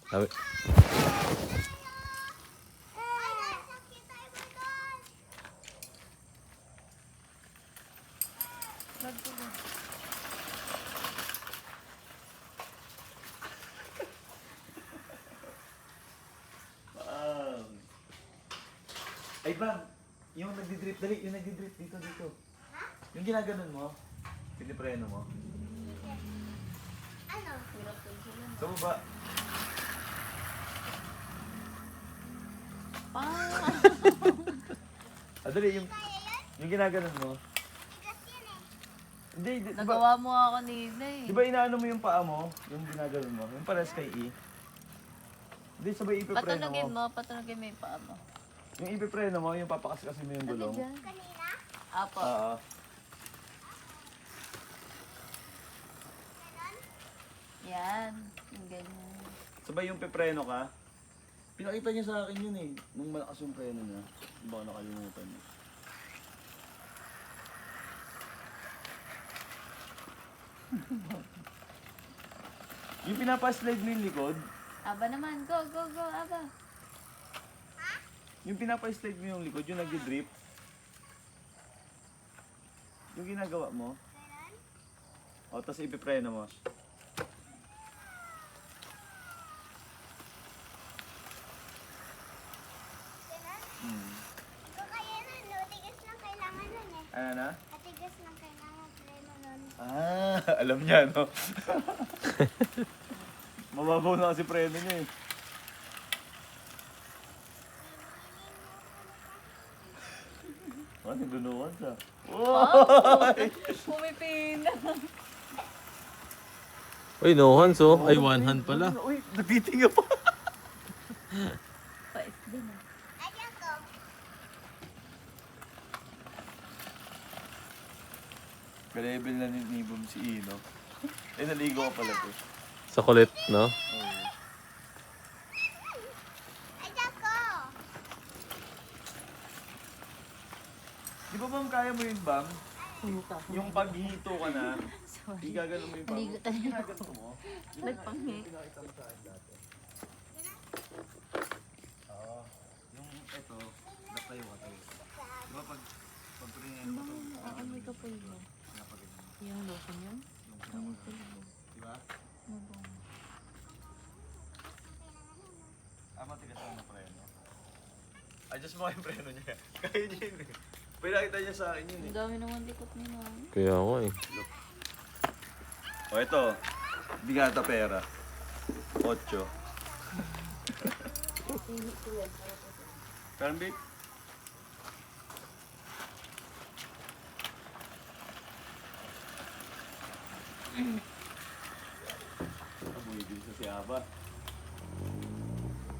Sabi, Ay ba, yung nagdi-drip, dali, yung nagdi-drip dito. Yung ginaganon mo, pinipreno mo. Ano? Sa baba. Dali, yung ginaganon mo. Hindi, di ba, Nagawa mo ako nila eh. di ba inaano mo yung paa mo? Yung ginaganon mo, yung pares kay E. Hindi, sabay ipipreno Patunogin mo. mo, patunogin mo yung paa mo. Yung ipipreno mo, yung papakasikasin mo yung Ano gulong. dyan? Kanina? Apo. Oo. Yan. Yung ganyan. Sabay yung pepreno ka. Pinakita niya sa akin yun eh, nung malakas yung preno niya. Baka nakalimutan niya. Yung pinapa-slide mo yung likod, Aba naman. Go, go, go. Aba. yung pinapa-slide mo yung likod, yung nag-drip. Yung ginagawa mo. O, tapos ipipreno mo. Kung kaya nun, tigas lang kailangan nun eh. Ano na? Katigas lang kailangan preno nun. Alam niya, no? Mababaw na kasi preno niya eh. Nagdunukan siya. Pumipina. uy, no hands oh. Ay, one hand pala. Uy, nagtitinga pa. Pait din ah. Ayan ko. Ka-level na ni Bob si Ino. Eh, naligo ka pala to. Sa kulit, no? Ayan ko. Di ba Bam, kaya mo yun Bam? Yung paghito ka na, igagano mo yung pang. Naligo tayo. Ginagano mo? Nagpanghi. Pinakita mo sa akin dati. Oo. Yung ito, natayo ka tayo. Di ba pag tingin mo ito, Amoy ka po yun. Yung lotion yun? yung pinapagano. Di ba? Matigas lang na preno. Adjust mo yung preno niya. Kaya niya yun eh. Pinakita niya sa akin yun eh. Ang dami naman likot ni Mami. Kaya ako eh. O ito, bigata pera. 8. Karambik? Amoy din sa siyaba.